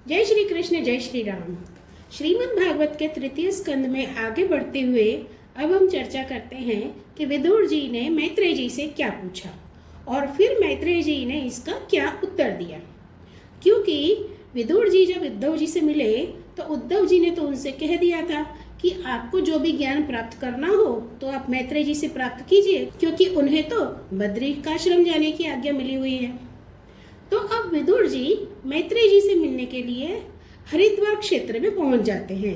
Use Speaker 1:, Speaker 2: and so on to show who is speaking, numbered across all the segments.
Speaker 1: जय श्री कृष्ण, जय श्री राम। श्रीमद् भागवत के तृतीय स्कंद में आगे बढ़ते हुए अब हम चर्चा करते हैं कि विदुर जी ने मैत्रेय जी से क्या पूछा और फिर मैत्रेय जी ने इसका क्या उत्तर दिया। क्योंकि विदुर जी जब उद्धव जी से मिले तो उद्धव जी ने तो उनसे कह दिया था कि आपको जो भी ज्ञान प्राप्त करना हो तो आप मैत्रेय जी से प्राप्त कीजिए, क्योंकि उन्हें तो बद्रिकाश्रम जाने की आज्ञा मिली हुई है। तो अब विदुर जी मैत्रेय जी से मिलने के लिए हरिद्वार क्षेत्र में पहुंच जाते हैं,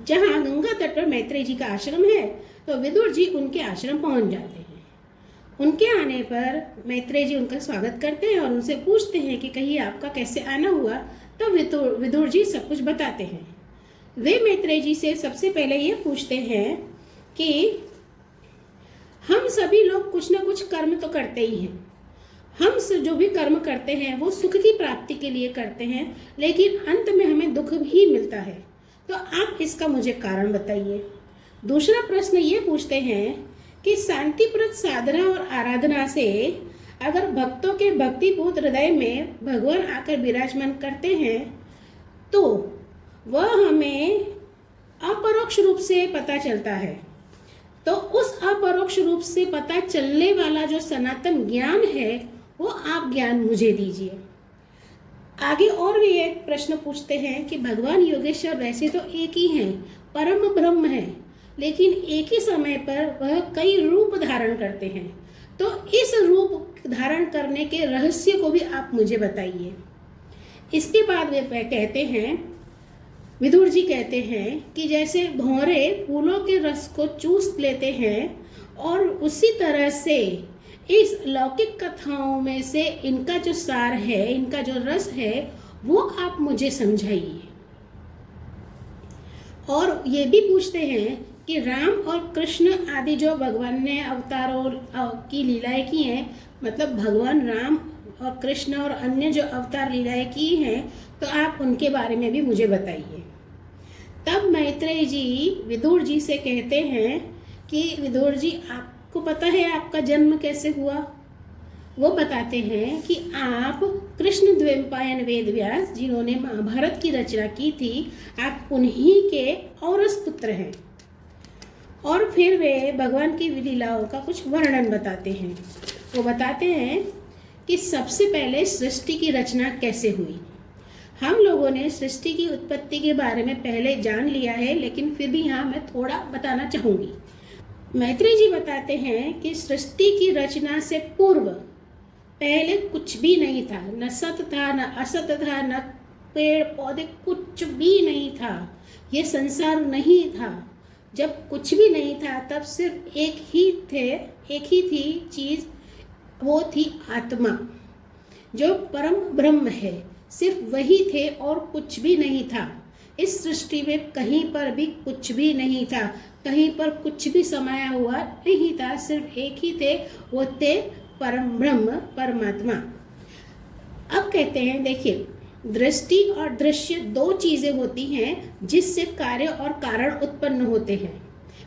Speaker 1: जहां गंगा तट पर मैत्रेय जी का आश्रम है। तो विदुर जी उनके आश्रम पहुंच जाते हैं। उनके आने पर मैत्रेय जी उनका स्वागत करते हैं और उनसे पूछते हैं कि कहिए आपका कैसे आना हुआ। तो विदुर जी सब कुछ बताते हैं। वे मैत्रेय जी से सबसे पहले ये पूछते हैं कि हम सभी लोग कुछ ना कुछ कर्म तो करते ही हैं। हम जो भी कर्म करते हैं वो सुख की प्राप्ति के लिए करते हैं, लेकिन अंत में हमें दुख भी मिलता है। तो आप इसका मुझे कारण बताइए। दूसरा प्रश्न ये पूछते हैं कि शांतिप्रद साधना और आराधना से अगर भक्तों के भक्तिपूत हृदय में भगवान आकर विराजमान करते हैं तो वह हमें अपरोक्ष रूप से पता चलता है। तो उस अपरोक्ष रूप से पता चलने वाला जो सनातन ज्ञान है वो आप ज्ञान मुझे दीजिए। आगे और भी एक प्रश्न पूछते हैं कि भगवान योगेश्वर वैसे तो एक ही हैं, परम ब्रह्म है, लेकिन एक ही समय पर वह कई रूप धारण करते हैं। तो इस रूप धारण करने के रहस्य को भी आप मुझे बताइए। इसके बाद वे कहते हैं, विदुर जी कहते हैं कि जैसे भौरे फूलों के रस को चूस लेते हैं और उसी तरह से इस लौकिक कथाओं में से इनका जो सार है, इनका जो रस है, वो आप मुझे समझाइए। और ये भी पूछते हैं कि राम और कृष्ण आदि जो भगवान ने अवतारों की लीलाएं की हैं, मतलब भगवान राम और कृष्ण और अन्य जो अवतार लीलाएं की हैं, तो आप उनके बारे में भी मुझे बताइए। तब मैत्रेय जी विदुर जी से कहते हैं कि विदुर जी, आपको पता है आपका जन्म कैसे हुआ? वो बताते हैं कि आप कृष्ण द्वैपायन वेद व्यास जिन्होंने महाभारत की रचना की थी, आप उन्हीं के औरस पुत्र हैं। और फिर वे भगवान की लीलाओं का कुछ वर्णन बताते हैं। वो बताते हैं कि सबसे पहले सृष्टि की रचना कैसे हुई। हम लोगों ने सृष्टि की उत्पत्ति के बारे में पहले जान लिया है, लेकिन फिर भी यहाँ मैं थोड़ा बताना चाहूँगी। मैत्रेय जी बताते हैं कि सृष्टि की रचना से पूर्व पहले कुछ भी नहीं था, न सत था, न असत था, न पेड़ पौधे, कुछ भी नहीं था। ये संसार नहीं था। जब कुछ भी नहीं था तब सिर्फ एक ही थी चीज़, वो थी आत्मा, जो परम ब्रह्म है। सिर्फ वही थे और कुछ भी नहीं था। इस सृष्टि में कहीं पर भी कुछ भी नहीं था, कहीं पर कुछ भी समाया हुआ नहीं था। सिर्फ एक ही थे, वो थे परम ब्रह्म, परमात्मा। अब कहते हैं, देखिए, दृष्टि और दृश्य दो चीजें होती हैं जिससे कार्य और कारण उत्पन्न होते हैं।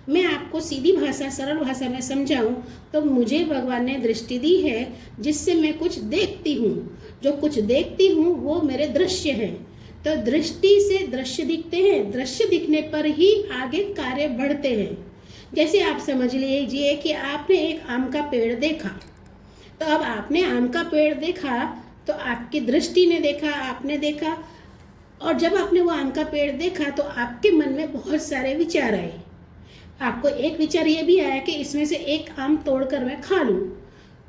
Speaker 1: मैं आपको सीधी भाषा, सरल भाषा में समझाऊं तो मुझे भगवान ने दृष्टि दी है जिससे मैं कुछ देखती हूँ। जो कुछ देखती हूँ वो मेरे दृश्य हैं। तो दृष्टि से दृश्य दिखते हैं, दृश्य दिखने पर ही आगे कार्य बढ़ते हैं। जैसे आप समझ लीजिए कि आपने एक आम का पेड़ देखा, तो अब आपने आम का पेड़ देखा तो आपकी दृष्टि ने देखा, आपने देखा, और जब आपने वो आम का पेड़ देखा तो आपके मन में बहुत सारे विचार आए। आपको एक विचार ये भी आया कि इसमें से एक आम तोड़कर मैं खा लूं।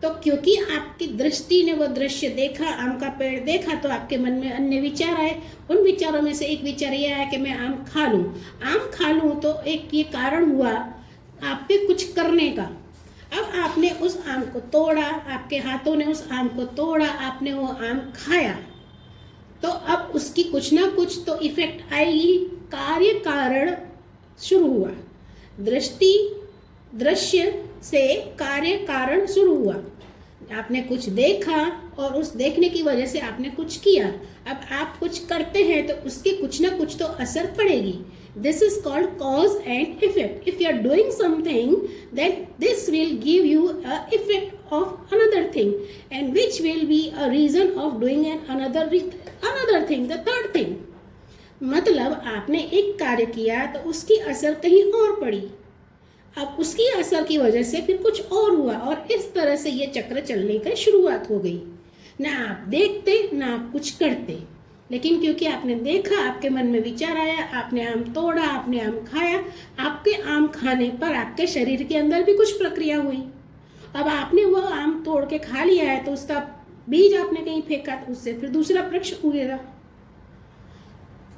Speaker 1: तो क्योंकि आपकी दृष्टि ने वो दृश्य देखा, आम का पेड़ देखा, तो आपके मन में अन्य विचार आए। उन विचारों में से एक विचार ये आया कि मैं आम खा लूं। आम खा लूं तो एक ये कारण हुआ आपके कुछ करने का। अब आपने उस आम को तोड़ा, आपके हाथों ने उस आम को तोड़ा, आपने वो आम खाया, तो अब उसकी कुछ ना कुछ तो इफेक्ट आएगी। कार्य कारण शुरू हुआ। दृष्टि दृश्य से कार्य कारण शुरू हुआ। आपने कुछ देखा और उस देखने की वजह से आपने कुछ किया। अब आप कुछ करते हैं तो उसकी कुछ ना कुछ तो असर पड़ेगी। This is called cause and effect. If you are doing something then this will give you a effect of another thing and which will be a reason of doing an another thing, the third thing. मतलब आपने एक कार्य किया तो उसकी असर कहीं और पड़ी, अब उसकी असर की वजह से फिर कुछ और हुआ और इस तरह से ये चक्र चलने की शुरुआत हो गई। ना आप देखते ना आप कुछ करते, लेकिन क्योंकि आपने देखा, आपके मन में विचार आया, आपने आम तोड़ा, आपने आम खाया, आपके आम खाने पर आपके शरीर के अंदर भी कुछ प्रक्रिया हुई। अब आपने वो आम तोड़ के खा लिया है तो उसका बीज आपने कहीं फेंका तो उससे फिर दूसरा वृक्ष उगेगा।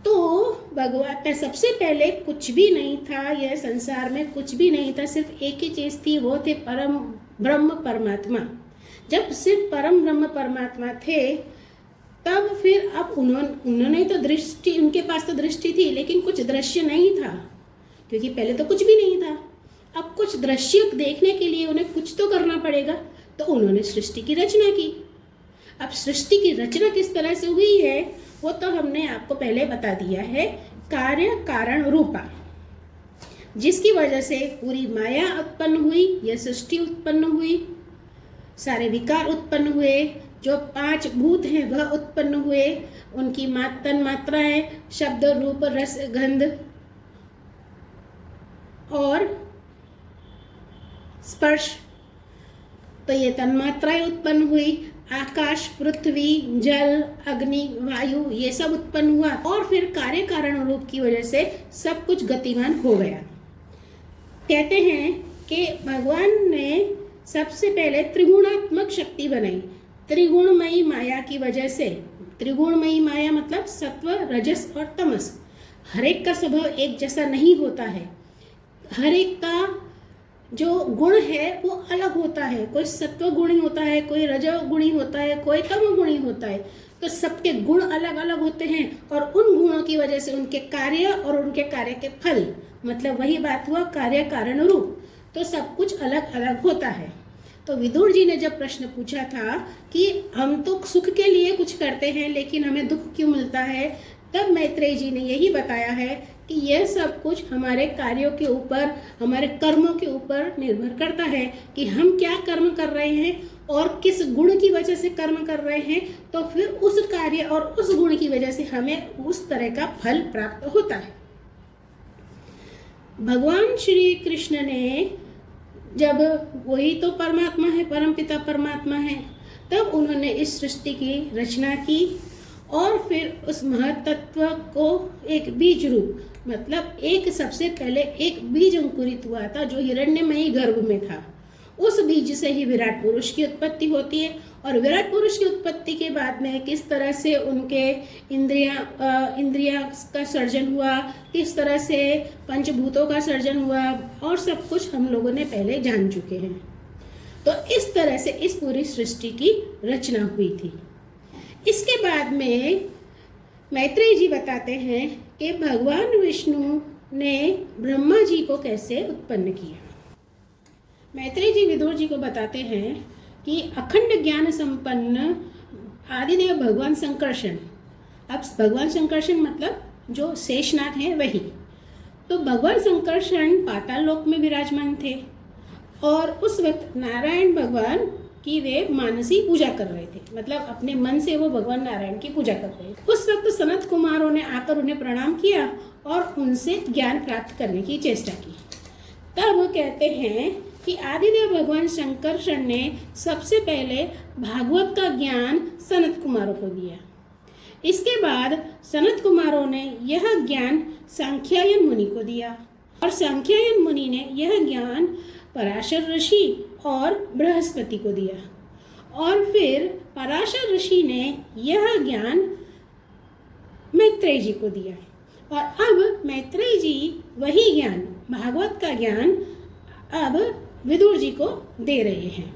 Speaker 1: तो भगवान सबसे पहले कुछ भी नहीं था, यह संसार में कुछ भी नहीं था, सिर्फ एक ही चीज थी, वो थे परम ब्रह्म परमात्मा। जब सिर्फ परम ब्रह्म परमात्मा थे तब फिर अब उन्होंने तो दृष्टि, उनके पास तो दृष्टि थी लेकिन कुछ दृश्य नहीं था, क्योंकि पहले तो कुछ भी नहीं था। अब कुछ दृश्य देखने के लिए उन्हें कुछ तो करना पड़ेगा, तो उन्होंने सृष्टि की रचना की। अब सृष्टि की रचना किस तरह से हुई है वो तो हमने आपको पहले बता दिया है, कार्य कारण रूपा, जिसकी वजह से पूरी माया उत्पन्न हुई, यह सृष्टि उत्पन्न हुई, सारे विकार उत्पन्न हुए, जो 5 भूत हैं वह उत्पन्न हुए, उनकी तन मात्राएं शब्द रूप रस गंध और स्पर्श, तो ये तन्मात्राएं उत्पन्न हुई। आकाश, पृथ्वी, जल, अग्नि, वायु, ये सब उत्पन्न हुआ और फिर कार्य कारण रूप की वजह से सब कुछ गतिमान हो गया। कहते हैं कि भगवान ने सबसे पहले त्रिगुणात्मक शक्ति बनाई, त्रिगुणमयी माया की वजह से। त्रिगुणमयी माया मतलब सत्व, रजस और तमस। हर एक का स्वभाव एक जैसा नहीं होता है, हर एक का जो गुण है वो अलग होता है। कोई सत्व गुणी होता है, कोई रज गुणी होता है, कोई तम गुणी होता है, तो सबके गुण अलग अलग होते हैं और उन गुणों की वजह से उनके कार्य और उनके कार्य के फल, मतलब वही बात हुआ कार्य कारण रूप, तो सब कुछ अलग अलग होता है। तो विदुर जी ने जब प्रश्न पूछा था कि हम तो सुख के लिए कुछ करते हैं लेकिन हमें दुख क्यों मिलता है, तब मैत्रेय जी ने यही बताया है कि यह सब कुछ हमारे कार्यों के ऊपर, हमारे कर्मों के ऊपर निर्भर करता है कि हम क्या कर्म कर रहे हैं और किस गुण की वजह से कर्म कर रहे हैं, तो फिर उस कार्य और उस गुण की वजह से हमें उस तरह का फल प्राप्त होता है। भगवान श्री कृष्ण ने जब, वही तो परमात्मा है, परमपिता परमात्मा है, तब उन्होंने इस सृष्टि की रचना की और फिर उस महत्त्व को एक बीज रूप, मतलब एक सबसे पहले एक बीज अंकुरित हुआ था जो हिरण्यमयी गर्भ में था। उस बीज से ही विराट पुरुष की उत्पत्ति होती है और विराट पुरुष की उत्पत्ति के बाद में किस तरह से उनके इंद्रियां का सर्जन हुआ, किस तरह से पंचभूतों का सर्जन हुआ और सब कुछ हम लोगों ने पहले जान चुके हैं। तो इस तरह से इस पूरी सृष्टि की रचना हुई थी। इसके बाद में मैत्रेय जी बताते हैं कि भगवान विष्णु ने ब्रह्मा जी को कैसे उत्पन्न किया। मैत्रेय जी विदुर जी को बताते हैं कि अखंड ज्ञान संपन्न आदिदेव भगवान संकर्षण, अब भगवान संकर्षण मतलब जो शेषनाग है वही, तो भगवान संकर्षण पाताल लोक में विराजमान थे और उस वक्त नारायण भगवान कि वे मानसी पूजा कर रहे थे, मतलब अपने मन से वो भगवान नारायण की पूजा कर रहे थे। उस वक्त सनत कुमारों ने आकर उन्हें प्रणाम किया और उनसे ज्ञान प्राप्त करने की चेष्टा की। तब कहते हैं कि आदिदेव भगवान शंकरषण ने सबसे पहले भागवत का ज्ञान सनत कुमारों को दिया। इसके बाद सनत कुमारों ने यह ज्ञान सांख्यायन मुनि को दिया और सांख्यायन मुनि ने यह ज्ञान पराशर ऋषि और बृहस्पति को दिया और फिर पराशर ऋषि ने यह ज्ञान मैत्रेय जी को दिया और अब मैत्रेय जी वही ज्ञान, भागवत का ज्ञान अब विदुर जी को दे रहे हैं।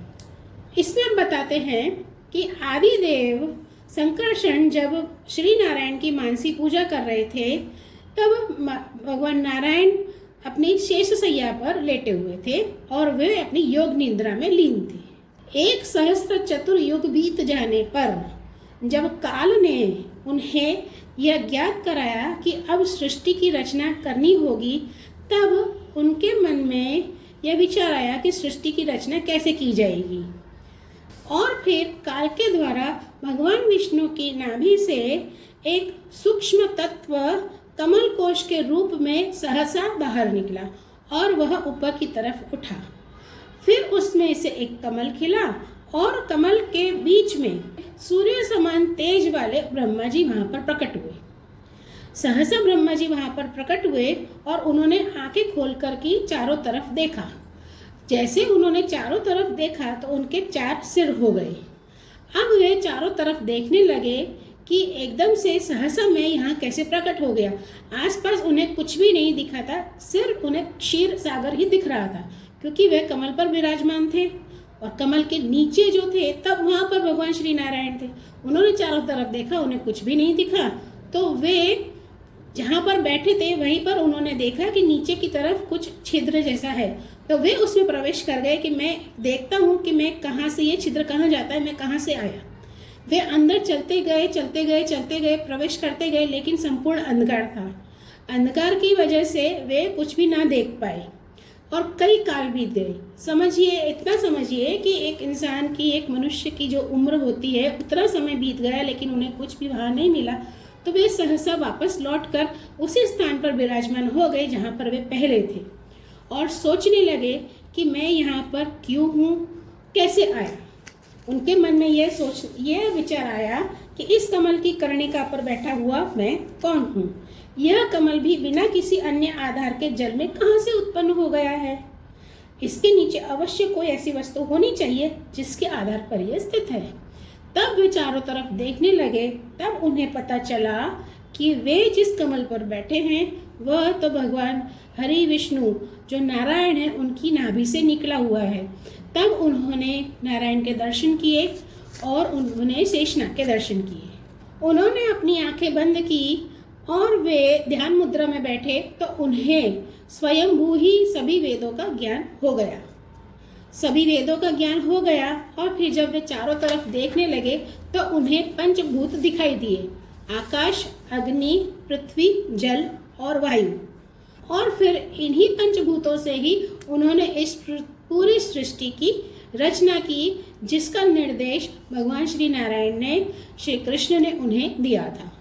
Speaker 1: इसमें हम बताते हैं कि आदिदेव संकर्षण जब श्री नारायण की मानसी पूजा कर रहे थे तब भगवान नारायण अपनी शेष सैया पर लेटे हुए थे और वे अपनी योग निद्रा में लीन थे। एक सहस्त्र चतुर्युग बीत जाने पर जब काल ने उन्हें यह ज्ञात कराया कि अब सृष्टि की रचना करनी होगी, तब उनके मन में यह विचार आया कि सृष्टि की रचना कैसे की जाएगी। और फिर काल के द्वारा भगवान विष्णु की नाभि से एक सूक्ष्म तत्व कमल कोश के रूप में सहसा बाहर निकला और वह ऊपर की तरफ उठा। फिर उसमें से एक कमल खिला और कमल के बीच में सूर्य समान तेज वाले ब्रह्मा जी वहां पर प्रकट हुए। सहसा ब्रह्मा जी वहां पर प्रकट हुए और उन्होंने आंखें खोलकर की चारों तरफ देखा। जैसे उन्होंने चारों तरफ देखा तो उनके 4 सिर हो गए। अब वे चारों तरफ देखने लगे कि एकदम से सहसा मैं यहाँ कैसे प्रकट हो गया। आसपास उन्हें कुछ भी नहीं दिखा था, सिर्फ उन्हें क्षीर सागर ही दिख रहा था, क्योंकि वे कमल पर विराजमान थे और कमल के नीचे जो थे तब वहाँ पर भगवान श्री नारायण थे। उन्होंने चारों तरफ देखा, उन्हें कुछ भी नहीं दिखा, तो वे जहाँ पर बैठे थे वहीं पर उन्होंने देखा कि नीचे की तरफ कुछ छिद्र जैसा है, तो वे उसमें प्रवेश कर गए कि मैं देखता हूँ कि मैं कहाँ से, ये छिद्र कहाँ जाता है, मैं कहाँ से आया। वे अंदर चलते गए, प्रवेश करते गए, लेकिन संपूर्ण अंधकार था। अंधकार की वजह से वे कुछ भी ना देख पाए और कई काल बीत गए। समझिए, इतना समझिए कि एक इंसान की, एक मनुष्य की जो उम्र होती है उतना समय बीत गया, लेकिन उन्हें कुछ भी वहाँ नहीं मिला। तो वे सहसा वापस लौटकर उसी स्थान पर विराजमान हो गए जहाँ पर वे पहले थे और सोचने लगे कि मैं यहाँ पर क्यों हूँ, कैसे आया। उनके मन में यह विचार आया कि इस कमल की कर्णिका पर बैठा हुआ मैं कौन हूँ। यह कमल भी बिना किसी अन्य आधार के जल में कहाँ से उत्पन्न हो गया है। इसके नीचे अवश्य कोई ऐसी वस्तु होनी चाहिए जिसके आधार पर यह स्थित है। तब वे चारों तरफ देखने लगे। तब उन्हें पता चला कि वे जिस कमल पर बैठे हैं वह तो भगवान हरि विष्णु जो नारायण है उनकी नाभि से निकला हुआ है। तब उन्होंने नारायण के दर्शन किए और उन्होंने शेषनाग के दर्शन किए। उन्होंने अपनी आंखें बंद की और वे ध्यान मुद्रा में बैठे तो उन्हें स्वयंभू ही सभी वेदों का ज्ञान हो गया। और फिर जब वे चारों तरफ देखने लगे तो उन्हें पंचभूत दिखाई दिए, आकाश, अग्नि, पृथ्वी, जल और वायु। और फिर इन्हीं पंचभूतों से ही उन्होंने इस पूरी सृष्टि की रचना की, जिसका निर्देश भगवान श्री नारायण ने, श्री कृष्ण ने उन्हें दिया था।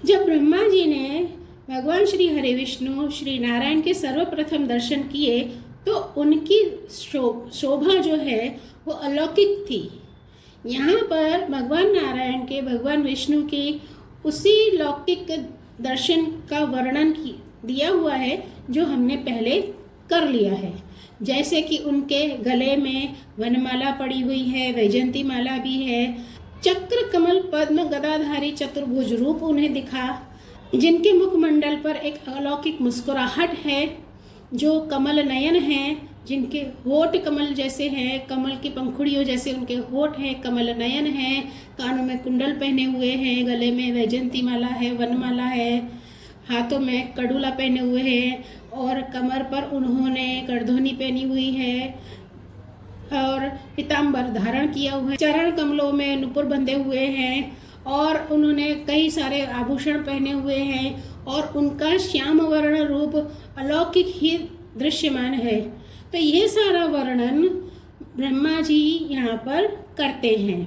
Speaker 1: जब ब्रह्मा जी ने भगवान श्री हरि विष्णु श्री नारायण के सर्वप्रथम दर्शन किए तो उनकी शोभा जो है वो अलौकिक थी। यहाँ पर भगवान नारायण के, भगवान विष्णु की उसी लौकिक दर्शन का वर्णन दिया हुआ है जो हमने पहले कर लिया है। जैसे कि उनके गले में वनमाला पड़ी हुई है, वैजयंती माला भी है, चक्र, कमल, पद्म, गदाधारी चतुर्भुज रूप उन्हें दिखा, जिनके मुखमंडल पर एक अलौकिक मुस्कुराहट है, जो कमल नयन हैं, जिनके होठ कमल जैसे हैं, कमल की पंखुड़ियों जैसे उनके होठ हैं, कमल नयन हैं, कानों में कुंडल पहने हुए हैं, गले में वैजयंती माला है, वनमाला है, हाथों में कड़ूला पहने हुए हैं और कमर पर उन्होंने करधोनी पहनी हुई है और पीताम्बर धारण किया हुआ है, चरण कमलों में नुपुर बंधे हुए हैं और उन्होंने कई सारे आभूषण पहने हुए हैं और उनका श्याम वर्ण रूप अलौकिक ही दृश्यमान है। तो ये सारा वर्णन ब्रह्मा जी यहाँ पर करते हैं।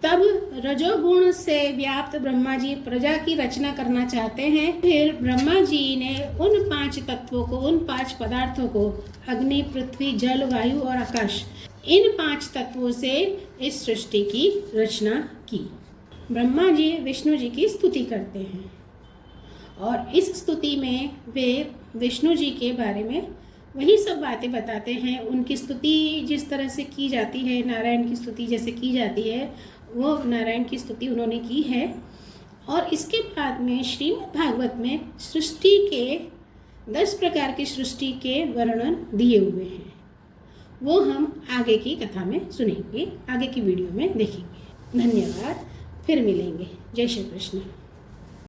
Speaker 1: तब रजोगुण से व्याप्त ब्रह्मा जी प्रजा की रचना करना चाहते हैं। फिर ब्रह्मा जी ने उन 5 तत्वों को, उन 5 पदार्थों को, अग्नि, पृथ्वी, जल, वायु और आकाश, इन 5 तत्वों से इस सृष्टि की रचना की। ब्रह्मा जी विष्णु जी की स्तुति करते हैं और इस स्तुति में वे विष्णु जी के बारे में वही सब बातें बताते हैं। उनकी स्तुति जिस तरह से की जाती है, नारायण की स्तुति जैसे की जाती है, वो नारायण की स्तुति उन्होंने की है। और इसके बाद में श्रीमद् भागवत में सृष्टि के 10 प्रकार की सृष्टि के वर्णन दिए हुए हैं। वो हम आगे की कथा में सुनेंगे, आगे की वीडियो में देखेंगे। धन्यवाद, फिर मिलेंगे। जय श्री कृष्ण।